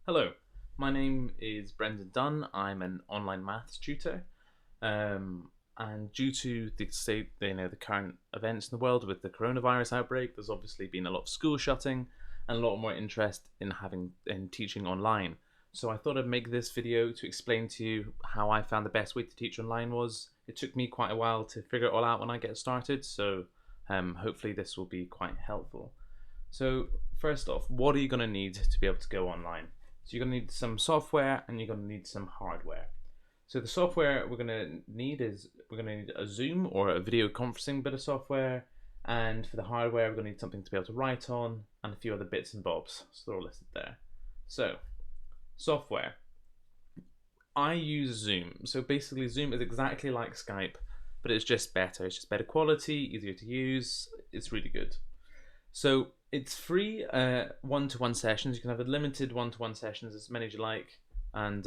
Hello, my name is Brendan Dunn. I'm an online maths tutor. And due to the state, the current events in the world with the coronavirus outbreak, there's obviously been a lot of school shutting and a lot more interest in teaching online. So I thought I'd make this video to explain to you how I found the best way to teach online was. It took me quite a while to figure it all out when I get started, so hopefully this will be quite helpful. So first off, what are you going to need to be able to go online? So you're going to need some software and you're going to need some hardware. So the software we're going to need a Zoom or a video conferencing bit of software, and for the hardware we're going to need something to be able to write on and a few other bits and bobs. So they're all listed there. So software. I use Zoom. So basically Zoom is exactly like Skype, but it's just better. It's just better quality, easier to use. It's really good. So it's free one-to-one sessions. You can have a limited one-to-one sessions, as many as you like, and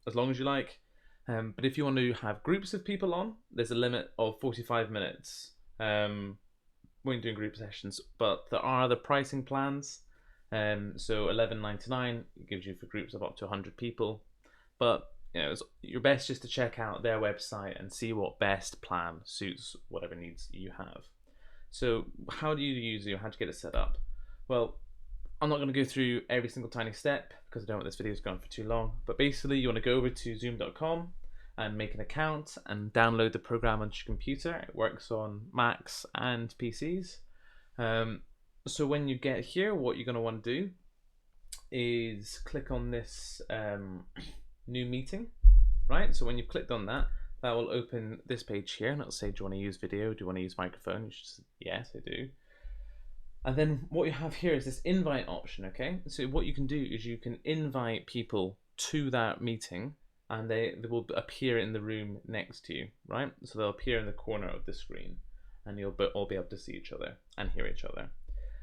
as long as you like. But if you want to have groups of people on, there's a limit of 45 minutes when you're doing group sessions. But there are other pricing plans. So $11.99 gives you for groups of up to 100 people. But it's your best just to check out their website and see what best plan suits whatever needs you have. So how do you use Zoom? How do you get it set up? Well, I'm not going to go through every single tiny step because I don't want this video to go on for too long. But basically, you want to go over to zoom.com and make an account and download the program onto your computer. It works on Macs and PCs. So when you get here, what you're going to want to do is click on this new meeting, right? So when you've clicked on that, that will open this page here and it'll say, do you want to use video? Do you want to use microphone? You should say, yes, I do. And then what you have here is this invite option, okay? So what you can do is you can invite people to that meeting and they will appear in the room next to you, right? So they'll appear in the corner of the screen and you'll all be able to see each other and hear each other.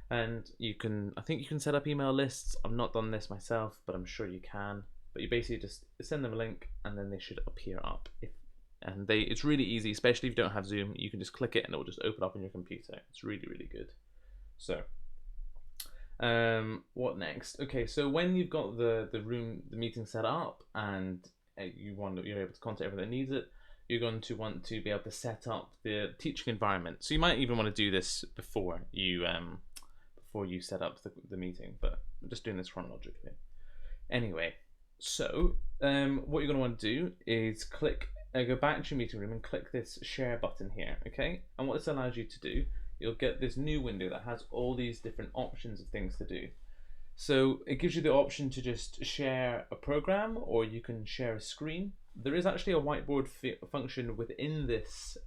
And I think you can set up email lists. I've not done this myself, but I'm sure you can. But you basically just send them a link and then they should appear up. It's really easy, especially if you don't have Zoom. You can just click it and it will just open up on your computer. It's really, really good. So, what next? Okay, so when you've got the meeting set up and you're able to contact everyone that needs it, you're going to want to be able to set up the teaching environment. So you might even want to do this before you set up the meeting, but I'm just doing this chronologically. Anyway, so what you're going to want to do is go back to your meeting room and click this share button here, okay? And what this allows you to do, you'll get this new window that has all these different options of things to do. So it gives you the option to just share a program, or you can share a screen. There is actually a whiteboard function within this,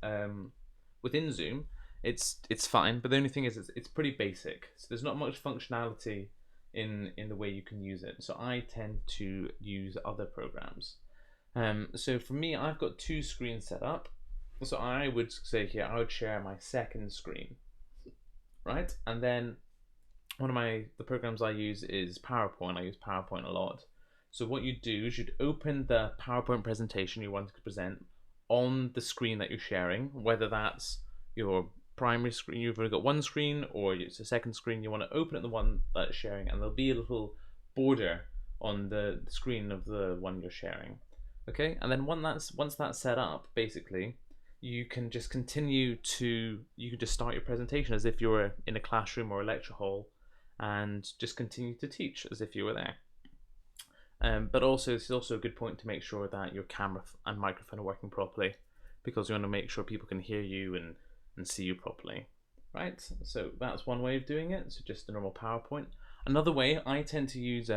within Zoom. It's fine, but the only thing is it's pretty basic. So there's not much functionality in the way you can use it. So I tend to use other programs. So for me, I've got two screens set up. So I would say here, I would share my second screen, right? And then one of the programs I use is PowerPoint. I use PowerPoint a lot. So what you do is you'd open the PowerPoint presentation you want to present on the screen that you're sharing, whether that's your primary screen, you've only got one screen, or it's a second screen, you want to open it the one that's sharing, and there'll be a little border on the screen of the one you're sharing. Okay, and then once that's set up, basically, you can just start your presentation as if you were in a classroom or a lecture hall, and just continue to teach as if you were there. But also, this is also a good point to make sure that your camera and microphone are working properly, because you want to make sure people can hear you and see you properly, right? So that's one way of doing it. So just a normal PowerPoint. Another way, I tend to use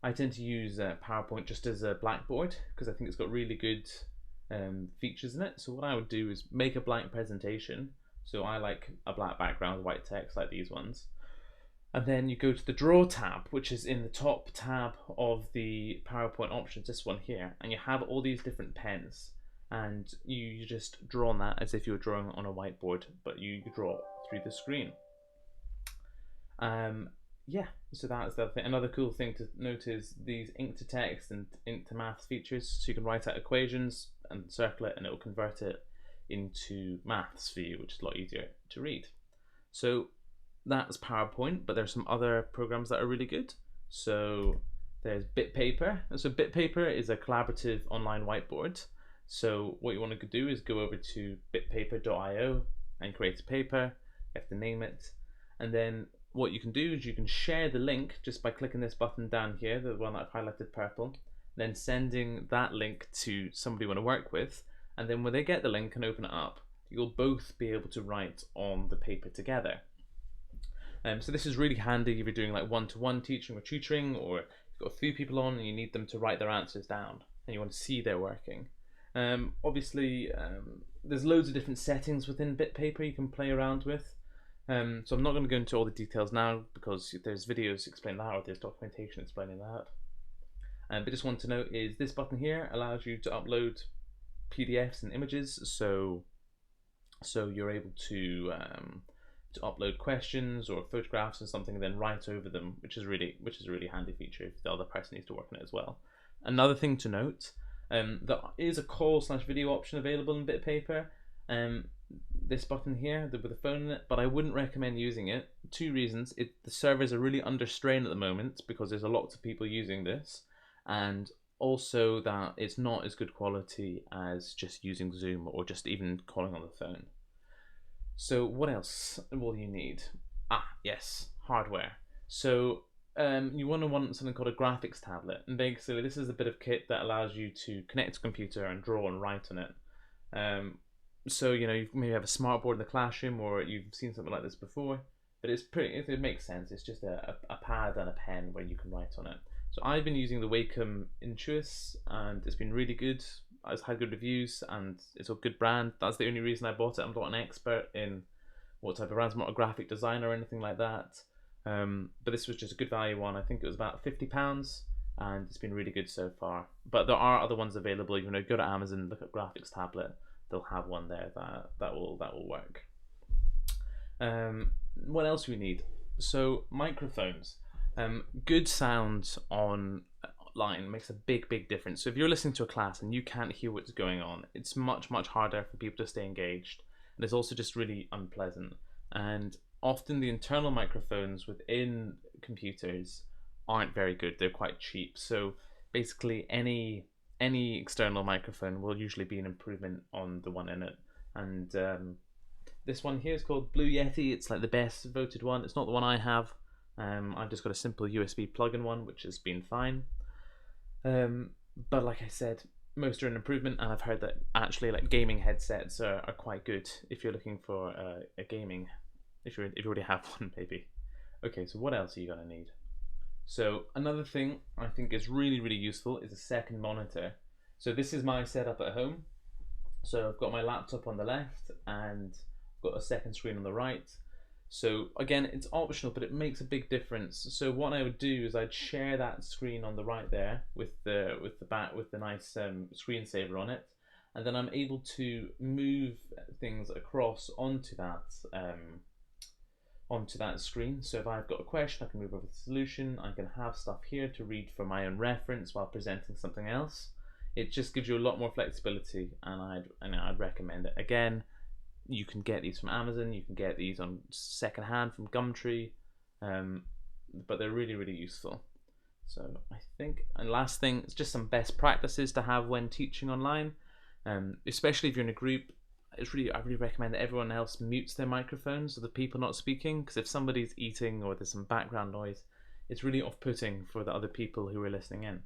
PowerPoint just as a Blackboard, because I think it's got really good features in it. So what I would do is make a blank presentation. So I like a black background with white text like these ones. And then you go to the Draw tab, which is in the top tab of the PowerPoint options, this one here, and you have all these different pens. And you just draw on that as if you were drawing on a whiteboard, but you draw through the screen. Yeah, so that's the other thing. Another cool thing to note is these ink to text and ink to math features. So you can write out equations and circle it, and it will convert it into maths for you, which is a lot easier to read. So that's PowerPoint, but there's some other programs that are really good. So there's BitPaper. So BitPaper is a collaborative online whiteboard. So what you want to do is go over to bitpaper.io and create a paper. You have to name it, and then what you can do is you can share the link just by clicking this button down here, the one that I've highlighted purple, then sending that link to somebody you want to work with, and then when they get the link and open it up, you'll both be able to write on the paper together. So this is really handy if you're doing like one-to-one teaching or tutoring, or you've got a few people on and you need them to write their answers down and you want to see their working. Obviously, there's loads of different settings within BitPaper you can play around with. So I'm not going to go into all the details now because there's videos explaining that, or there's documentation explaining that. But just want to note is this button here allows you to upload PDFs and images, so you're able to upload questions or photographs and something and then write over them, which is a really handy feature if the other person needs to work on it as well. Another thing to note, there is a call/video option available in BitPaper. This button here with the phone in it, but I wouldn't recommend using it. 2 reasons: the servers are really under strain at the moment because there's a lot of people using this, and also that it's not as good quality as just using Zoom or just even calling on the phone. So what else will you need? Yes, hardware. So you want something called a graphics tablet, and basically this is a bit of kit that allows you to connect to a computer and draw and write on it. So you maybe have a smartboard in the classroom, or you've seen something like this before, but it makes sense. It's just a pad and a pen where you can write on it. So I've been using the Wacom Intuos, and it's been really good. It's had good reviews, and it's a good brand. That's the only reason I bought it. I'm not an expert in what type of brands. I'm not a graphic designer or anything like that. But this was just a good value one. I think it was about £50, and it's been really good so far. But there are other ones available. Go to Amazon, look at graphics tablet. They'll have one there that will work. What else do we need? So microphones. Good sound online makes a big difference. So if you're listening to a class and you can't hear what's going on, it's much harder for people to stay engaged, and it's also just really unpleasant. And often the internal microphones within computers aren't very good. They're quite cheap. So basically any external microphone will usually be an improvement on the one in it. And this one here is called Blue Yeti. It's like the best voted one. It's not the one I have. I've just got a simple USB plug-in one, which has been fine. But like I said, most are an improvement, and I've heard that actually like gaming headsets are quite good if you're looking for a gaming, if you already have one maybe. Okay, so what else are you gonna need? So another thing I think is really useful is a second monitor. So this is my setup at home. So I've got my laptop on the left and I've got a second screen on the right. So again, it's optional, but it makes a big difference. So what I would do is I'd share that screen on the right there with the nice screensaver on it, and then I'm able to move things across onto that screen. So if I've got a question, I can move over to the solution. I can have stuff here to read for my own reference while presenting something else. It just gives you a lot more flexibility, and I'd recommend it. Again, you can get these from Amazon. You can get these on secondhand from Gumtree, but they're really useful. So I think, and last thing, it's just some best practices to have when teaching online, especially if you're in a group. I really recommend that everyone else mutes their microphones so the people not speaking, because if somebody's eating or there's some background noise, it's really off-putting for the other people who are listening in.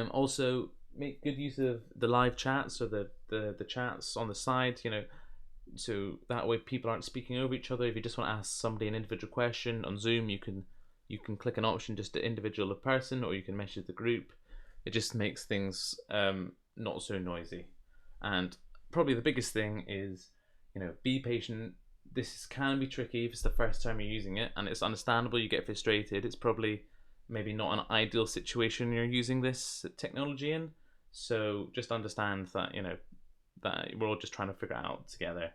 Also, make good use of the live chats or the chats on the side, so that way people aren't speaking over each other. If you just want to ask somebody an individual question on Zoom, you can click an option just to individual a person, or you can message the group. It just makes things not so noisy. And probably the biggest thing is, be patient. This can be tricky if it's the first time you're using it, and it's understandable you get frustrated. It's probably maybe not an ideal situation you're using this technology in. So just understand that, that we're all just trying to figure it out together.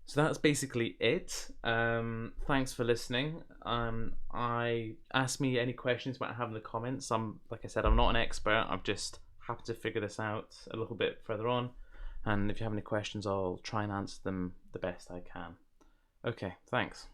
So that's basically it. Thanks for listening. Ask me any questions you might have in the comments. Like I said, I'm not an expert. I've just happened to figure this out a little bit further on. And if you have any questions, I'll try and answer them the best I can. Okay, thanks.